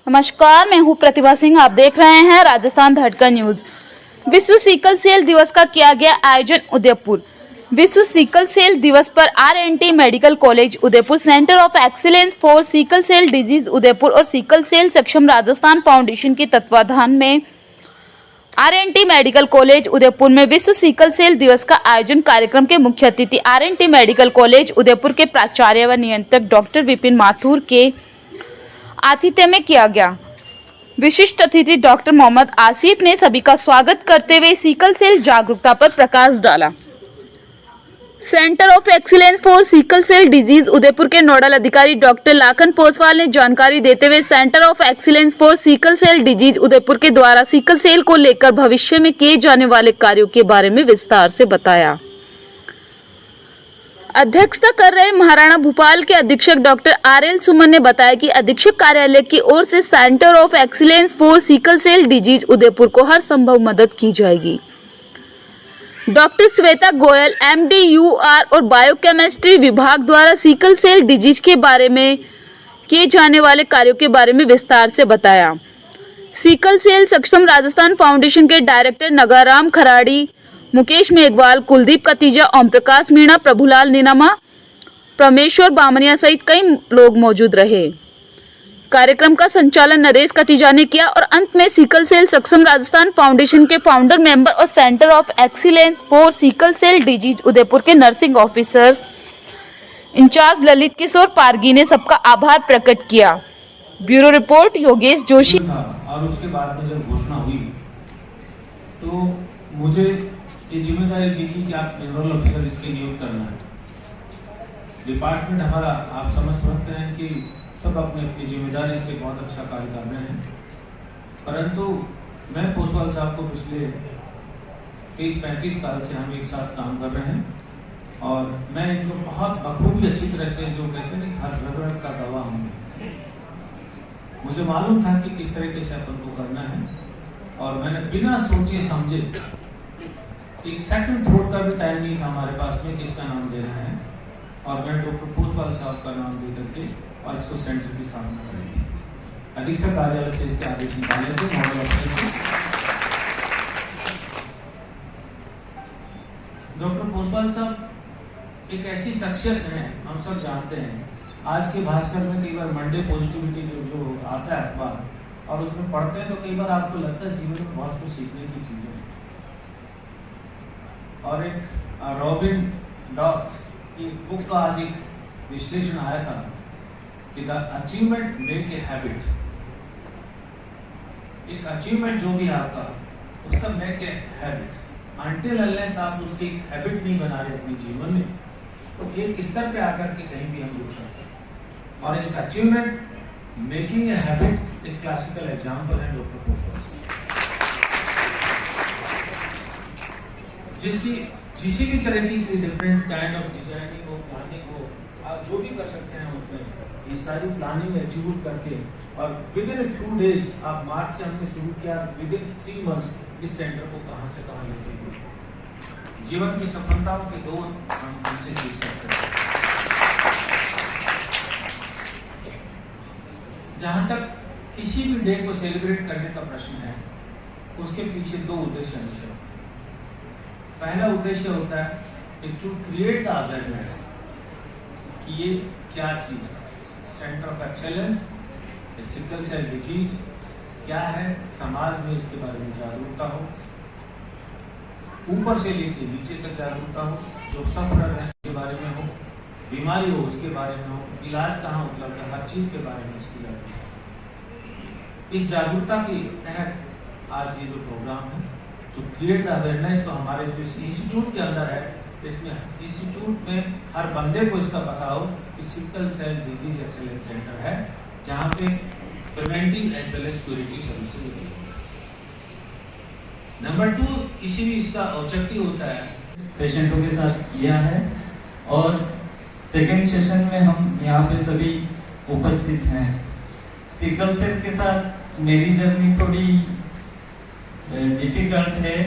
नमस्कार, मैं हूं प्रतिभा सिंह। आप देख रहे हैं राजस्थान धड़कन न्यूज। विश्व सिकल सेल दिवस का किया गया आयोजन उदयपुर। विश्व सिकल सेल दिवस पर आर&टी medical college Udaipur, centre of excellence for sickle cell disease Udaipur और sickle cell Saksham Rajasthan foundation के तत्वाधान में आर&टी मेडिकल कॉलेज उदयपुर में विश्व सिकल सेल दिवस का आयोजन। कार्यक्रम के मुख्य अतिथि आर&टी मेडिकल कॉलेज उदयपुर के प्राचार्य व नियंत्रक डॉक्टर विपिन माथुर के आतिथ्य में किया गया। विशिष्ट अतिथि डॉक्टर मोहम्मद आसिफ ने सभी का स्वागत करते हुए सिकल सेल जागरूकता पर प्रकाश डाला। Centre of excellence for sickle cell disease Udaipur के नोडल अधिकारी डॉक्टर लाखन पोसवाल ने जानकारी देते हुए centre of excellence for sickle cell disease Udaipur के द्वारा सिकल सेल को लेकर भविष्य में किए जाने वाले कार्यों के बारे में विस्तार से बताया। अध्यक्षता कर रहे महाराणा भूपाल के अधीक्षक डॉक्टर आर.एल. सुमन ने बताया कि अधीक्षक कार्यालय की ओर से centre of excellence for sickle cell disease Udaipur को हर संभव मदद की जाएगी। Doctor Shweta Goyal MD UR और बायोकेमिस्ट्री विभाग द्वारा सिकल सेल डिजीज के बारे में किए जाने वाले कार्यों के बारे में विस्तार से बताया। Sickle cell Saksham Rajasthan foundation के डायरेक्टर नगाराम खराड़ी, मुकेश मेघवाल, कुलदीप कतीजा, ओम प्रकाश मीणा, प्रभुलाल नीनामा, परमेश्वर बामनिया सहित कई लोग मौजूद रहे। कार्यक्रम का संचालन नरेश कतीजा ने किया और अंत में sickle cell Saksham Rajasthan foundation के फाउंडर मेंबर और centre of excellence for sickle cell disease Udaipur के nursing officers incharge Lalit Kishore Pargi ने सबका आभार प्रकट किया। Bureau report Yogesh Joshi. और उसके बाद में जब घोषणा हुई तो मुझे ये जिम्मेदारी दी कि आप जनरल ऑफिसर इसके नियुक्त करना है। डिपार्टमेंट हमारा आप समझ सकते हैं कि सब अपनी अपनी जिम्मेदारी से बहुत अच्छा कार्य कर रहे हैं, परंतु मैं पोसवाल साहब को पिछले 30-35 साल से हम एक साथ काम कर रहे हैं और मैं इनको बहुत बखूबी अच्छी तरह से, जो कहते हैं हर रगड़ का गवाह हूँ। मुझे मालूम था कि किस तरीके से अपन को करना है और मैंने बिना सोचे समझे, एक सेकंड थॉट का भी टाइम नहीं था हमारे पास में किसका नाम देना है, और मैं डॉक्टर पोसवाल साहब का नाम दे करके और इसको सेंटर की स्थापना करेंगे। अधीक्षक कार्यालय से इसके आदेश निकाले थे नोडल ऑफिसर से। डॉक्टर पोसवाल साहब एक ऐसी शख्सियत है, हम सब जानते हैं। आज के भास्कर में कई बार मंडे पॉजिटिविटी जो आता है अखबार और उसमें पढ़ते हैं तो कई बार आपको लगता है जीवन में बहुत कुछ सीखने की चीजें हैं। और एक रॉबिन डॉक की बुक का आज एक विश्लेषण आया था कि the achievement make a habit. एक अचीवमेंट जो भी आपका, उसका make a habit. Until unless आप उसकी हैबिट नहीं बना रहे अपने जीवन में, तो एक स्तर पे आकर के कहीं भी हम रुक सकते हैं। और एक अचीवमेंट मेकिंग ए हैबिट एक क्लासिकल एग्जाम्पल है डॉक्टर पोसवाल साहब, जिसकी किसी भी तरह की डिफरेंट काइंड ऑफ डिजाइनिंग हो, प्लानिंग हो, आप जो भी कर सकते हैं उसमें ये सारी प्लानिंग एग्जीक्यूट करके, और विद इन फ्यू डेज, आप मार्च से हमने शुरू किया, विद इन 3 मंथ्स इस सेंटर को कहां से कहां लेके गए। जीवन की सफलताओं के दो हम उनसे सीख सकते हैं। जहां तक किसी भी डे को सेलिब्रेट करने का प्रश्न है, उसके पीछे 2 उद्देश्य हमेशा। पहला उद्देश्य होता है टू क्रिएट द अवेयरनेस कि ये क्या चीज है, centre of excellence sickle cell disease क्या है, समाज में इसके बारे में जागरूकता हो, ऊपर से लेकर नीचे तक जागरूकता हो, जो सफर है के बारे में हो, बीमारी हो उसके बारे में हो, इलाज कहाँ उपलब्ध है, हर चीज के बारे में इसकी जागरूकता। इस जागरूकता के तहत आज ये जो प्रोग्राम है टू क्रिएट द अवेयरनेस, तो हमारे जो इंस्टीट्यूट के अंदर है, इसमें इंस्टीट्यूट में हर बंदे को इसका पता हो कि sickle cell disease excellence centre है, जहाँ पे preventive as well as curative services होती है। नंबर 2, किसी भी इसका ऑब्जेक्टिव होता है पेशेंटों के साथ किया है, और सेकेंड सेशन में हम यहाँ पे सभी उपस्थित हैं। सिकल सेल के साथ मेरी जर्नी थोड़ी डिफिकल्ट है,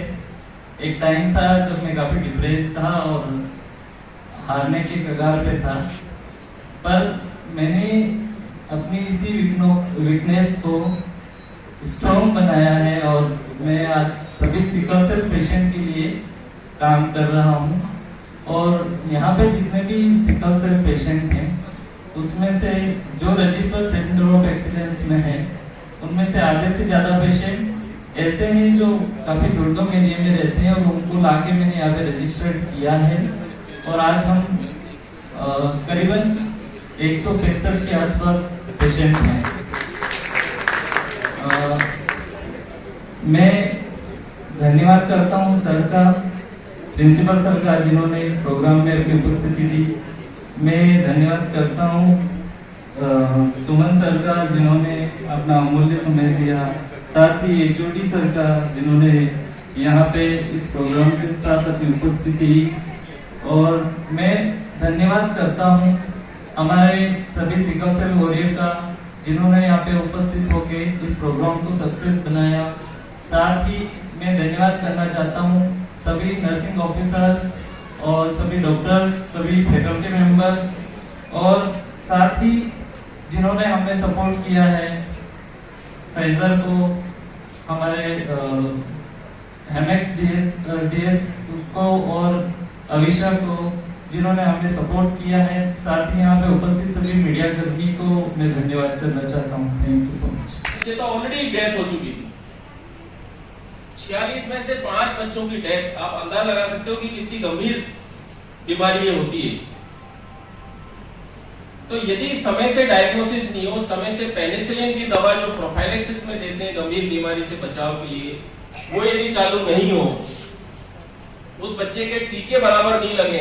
एक टाइम था जब मैं काफ़ी डिप्रेस था और हारने के कगार पे था, पर मैंने अपनी इसी वीकनेस को स्ट्रॉन्ग बनाया है और मैं आज सभी सिकल सेल पेशेंट के लिए काम कर रहा हूँ। और यहाँ पे जितने भी सिकल सेल पेशेंट हैं उसमें से जो रजिस्टर्ड सेंटर ऑफ एक्सीलेंस में है उनमें से आधे से ज़्यादा पेशेंट ऐसे हैं जो काफ़ी दुर्गम एरिया में रहते हैं और उनको लाके मैंने यहाँ पे रजिस्टर्ड किया है। और आज हम करीबन 165 के आसपास पेशेंट हैं। मैं धन्यवाद करता हूँ सर का, प्रिंसिपल सर का, जिन्होंने इस प्रोग्राम में अपनी उपस्थिति दी। मैं धन्यवाद करता हूँ सुमन सर का, जिन्होंने अपना अमूल्य समय दिया, साथ ही एचओडी सर का, जिन्होंने यहाँ पे इस प्रोग्राम के साथ अपनी उपस्थिति दी। और मैं धन्यवाद करता हूँ हमारे सभी सिकल सेल वॉरियर का, जिन्होंने यहाँ पे उपस्थित होके इस प्रोग्राम को सक्सेस बनाया। साथ ही मैं धन्यवाद करना चाहता हूँ सभी नर्सिंग ऑफिसर्स और सभी डॉक्टर्स, सभी फैकल्टी मेंबर्स और साथ ही जिन्होंने हमें सपोर्ट किया है, फैजल को, हमारे हेमेक्स डीएस को और अविशा को, जिन्होंने हमें सपोर्ट किया है। साथ ही यहाँ पे उपस्थित सभी मीडिया कर्मी को मैं धन्यवाद करना चाहता हूँ। Thank you so much. ये तो ऑलरेडी डेथ हो चुकी थी। 46 में से 5 बच्चों की डेथ, आप अंदाजा लगा सकते हो कि कितनी गंभीर बीमारी ये होती है। तो यदि समय से डायग्नोसिस नहीं हो, समय से पेनिसिलिन की दवा जो प्रोफाइलेक्सिस में देते हैं गंभीर बीमारी से बचाव के लिए, वो यदि चालू नहीं हो, उस बच्चे के टीके बराबर नहीं लगे,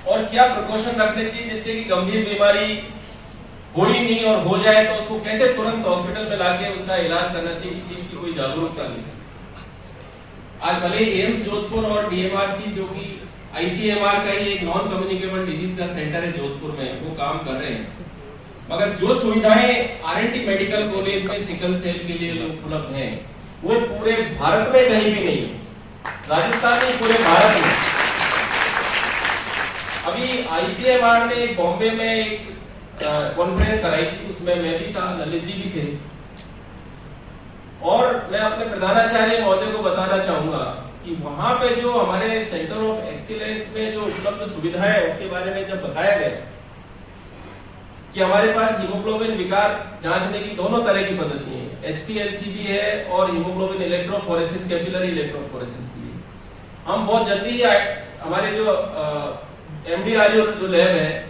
और क्या प्रिकॉशन रखने चाहिए जिससे कि गंभीर बीमारी हो ही नहीं, और हो जाए तो उसको कैसे तुरंत हॉस्पिटल में लाके उसका इलाज करना चाहिए, इस चीज की कोई जागरूकता नहीं। आज भले ही एम्स जोधपुर और डीएमआरसी, जो कि आईसीएमआर का ही एक नॉन कम्युनिकेबल डिजीज का सेंटर है जोधपुर में, वो काम कर रहे हैं, मगर जो सुविधाएं आरएनटी मेडिकल कॉलेज में सिकल सेल के लिए उपलब्ध हैं, वो पूरे भारत में कहीं भी नहीं है। राजस्थान में, पूरे भारत में। अभी आईसीएमआर ने बॉम्बे में एक कॉन्फ्रेंस कराई थी, उसमें मैं भी था, ललित जी भी थे, और मैं अपने प्रधानाचार्य महोदय को बताना चाहूंगा कि वहां पे जो हमारे सेंटर ऑफ एक्सीलेंस में जो उपलब्ध सुविधाएं है उसके बारे में जब बताया गया कि हमारे पास हीमोग्लोबिन विकार जांचने की दोनों तरह की पद्धति है, HPLC भी है और हीमोग्लोबिन इलेक्ट्रोफोरेसिस, कैपिलरी इलेक्ट्रोफोरेसिस भी है। हम बहुत जल्दी हमारे जो MDRO जो लैब है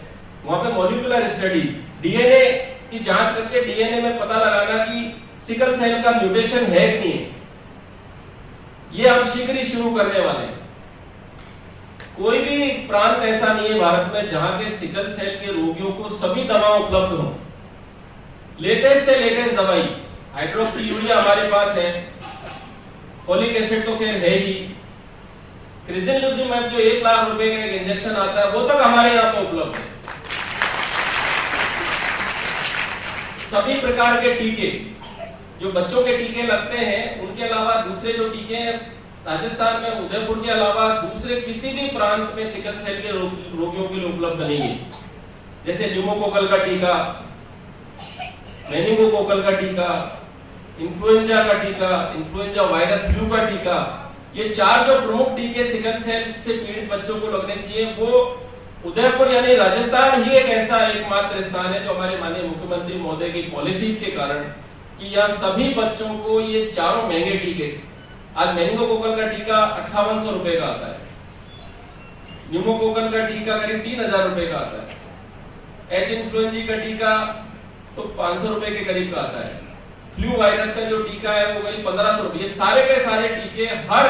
वहां पे मॉलिक्यूलर स्टडीज, डीएनए की जांच करके डीएनए में पता लगाना कि सिकल सेल का म्यूटेशन है कि नहीं है, ये हम शीघ्र ही शुरू करने वाले हैं। कोई भी प्रांत ऐसा नहीं है भारत में जहां के सिकल सेल के रोगियों को सभी दवाएं उपलब्ध हो, लेटेस्ट से लेटेस्ट दवाई। हाइड्रोक्सी यूरिया हमारे पास है, फोलिक एसिड तो खैर है ही, क्रिजनलुजिमैब जो 1 लाख रुपए का एक इंजेक्शन आता है वो तक हमारे यहाँ पर उपलब्ध है। सभी प्रकार के टीके, जो बच्चों के टीके लगते हैं, उनके अलावा दूसरे जो टीके हैं राजस्थान में, उदयपुर के अलावा दूसरे किसी भी प्रांत में सिकल सेल के रोगियों के लिए उपलब्ध नहीं है। जैसे न्यूमोकोकल का टीका, मेनिंगोकोकल का टीका, इन्फ्लुएंजा का टीका, इन्फ्लुएंजा वायरस फ्लू का टीका, ये 4 जो प्रमुख टीके सिकल सेल से पीड़ित बच्चों को लगने चाहिए, वो उदयपुर यानी राजस्थान ही एक ऐसा एकमात्र स्थान है जो हमारे माननीय मुख्यमंत्री महोदय की पॉलिसीज के कारण कि यहाँ सभी बच्चों को ये चारों महंगे टीके, आज मेनिंगोकोकल का टीका 5800 रुपए का आता है, न्यूमोकोकल का टीका करीब 3000 रुपए का आता है, एच इन्फ्लुएंजा का टीका तो 500 रुपए के करीब का आता है, फ्लू वायरस का जो टीका है वो करीब 1500 रुपए। ये सारे के सारे टीके हर